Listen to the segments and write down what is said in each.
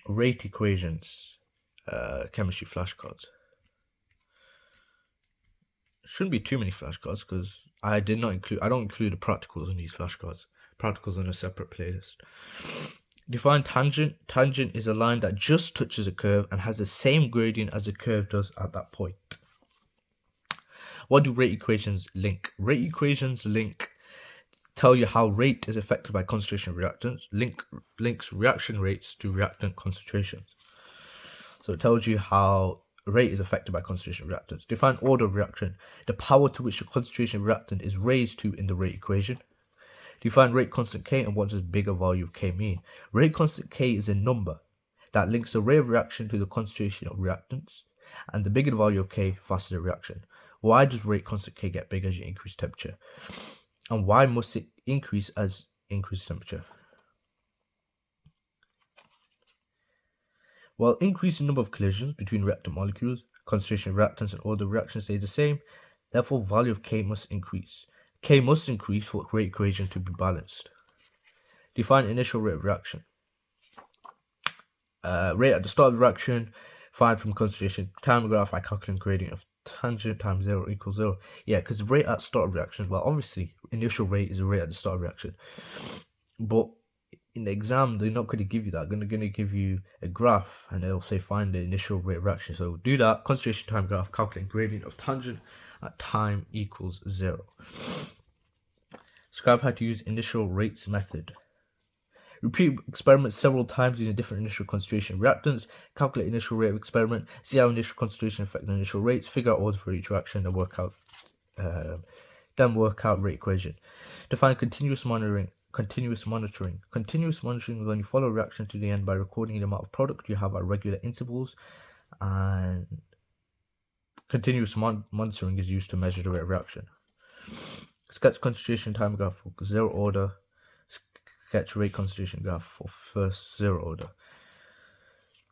Rate equations, chemistry flashcards. Shouldn't be too many flashcards because I don't include the practicals in these flashcards. Practicals on a separate playlist. Define tangent. Tangent is a line that just touches a curve and has the same gradient as the curve does at that point. What do rate equations link? Rate equations tell you how rate is affected by concentration of reactants. Links reaction rates to reactant concentrations. So it tells you how rate is affected by concentration of reactants. Define order of reaction. The power to which the concentration of reactant is raised to in the rate equation. Define rate constant K and what does bigger value of K mean? Rate constant K is a number that links the rate of reaction to the concentration of reactants, and the bigger the value of K, faster the reaction. Why does rate constant K get bigger as you increase temperature? And why must it increase as increased temperature? Well, increasing number of collisions between reactant molecules, concentration of reactants and order of reaction stays the same, therefore value of K must increase. K must increase for rate equation to be balanced. Define initial rate of reaction. Rate at the start of the reaction, find from concentration. Time graph by calculating gradient of tangent times 0 equals 0. Yeah, because rate at start of reaction, well, obviously, initial rate is a rate at the start of reaction. But in the exam, they're not going to give you that. They're going to give you a graph, and they'll say find the initial rate of reaction. So do that. Concentration time graph, calculate gradient of tangent at time equals 0. Describe how to use initial rates method. Repeat experiments several times using different initial concentration reactants. Calculate initial rate of experiment. See how initial concentration affects initial rates. Figure out order for each reaction and work out rate equation. Define continuous monitoring. Continuous monitoring is when you follow a reaction to the end by recording the amount of product you have at regular intervals, and continuous monitoring is used to measure the rate of reaction. Sketch concentration time graph for 0 order. Sketch rate concentration graph for first 0 order.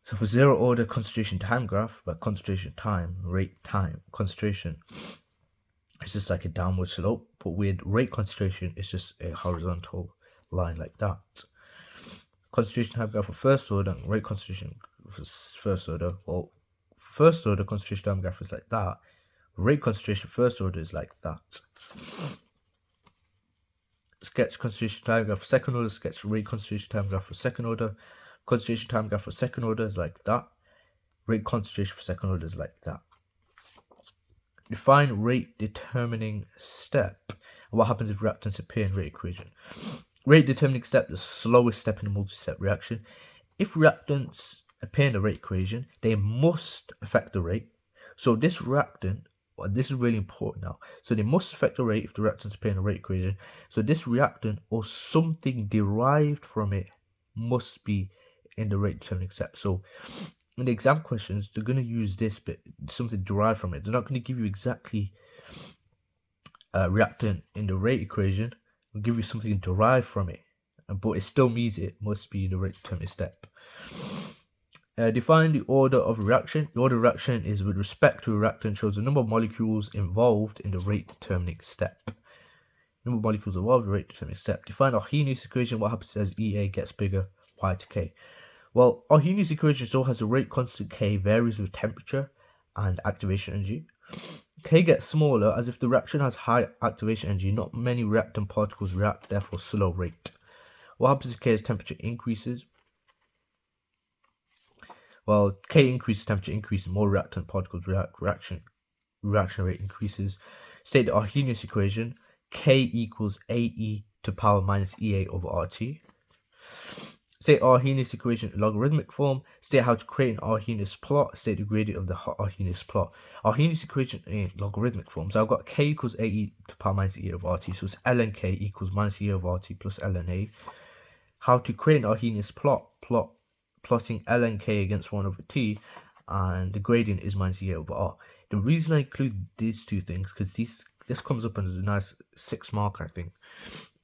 So for 0 order concentration time graph, but concentration time, rate time, concentration, it's just like a downward slope, but with rate concentration, it's just a horizontal line like that. Concentration time graph for first order and rate concentration for first order. Well, first order concentration time graph is like that. Rate concentration first order is like that. Sketch concentration time graph for second order. Sketch rate concentration time graph for second order. Concentration time graph for second order is like that. Rate concentration for second order is like that. Define rate determining step. What happens if reactants appear in rate equation? Rate determining step, the slowest step in a multi-step reaction. If reactants appear in the rate equation, they must affect the rate. So this reactant, well, this is really important now. So they must affect the rate if the reactants appear in the rate equation. So this reactant or something derived from it must be in the rate determining step. So in the exam questions, they're going to use this bit, something derived from it. They're not going to give you exactly reactant in the rate equation. They'll give you something derived from it, but it still means it must be the rate determining step. Define the order of reaction. The order of reaction is with respect to a reactant, shows the number of molecules involved in the rate determining step. Number of molecules involved in the rate determining step. Define Arrhenius equation. What happens as EA gets bigger, Y to K? Well, Arrhenius equation still has a rate constant K varies with temperature and activation energy. K gets smaller as if the reaction has high activation energy. Not many reactant particles react, therefore slow rate. What happens if K as temperature increases? Well, K increases, temperature increases, more reactant particles react, reaction rate increases. State the Arrhenius equation. K equals AE to power minus EA over RT. State Arrhenius equation in logarithmic form. State how to create an Arrhenius plot. State the gradient of the Arrhenius plot. Arrhenius equation in logarithmic form. So I've got K equals AE to power minus EA over RT. So it's ln K equals minus EA over RT plus ln A. How to create an Arrhenius plot. Plotting ln K against 1 over T, and the gradient is minus EA over R. The reason I include these two things, because this comes up as a nice 6 mark, I think,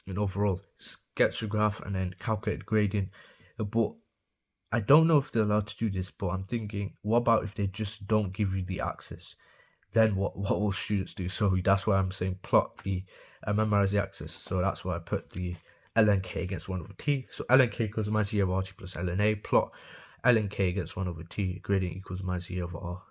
in overall. Sketch the graph and then calculate the gradient. But I don't know if they're allowed to do this, but I'm thinking, what about if they just don't give you the axis? Then what will students do? So that's why I'm saying plot the, memorize the axis. So that's why I put the ln K against 1 over T. So ln K equals minus E over RT plus ln A. Plot ln k against 1 over t, gradient equals minus e over r.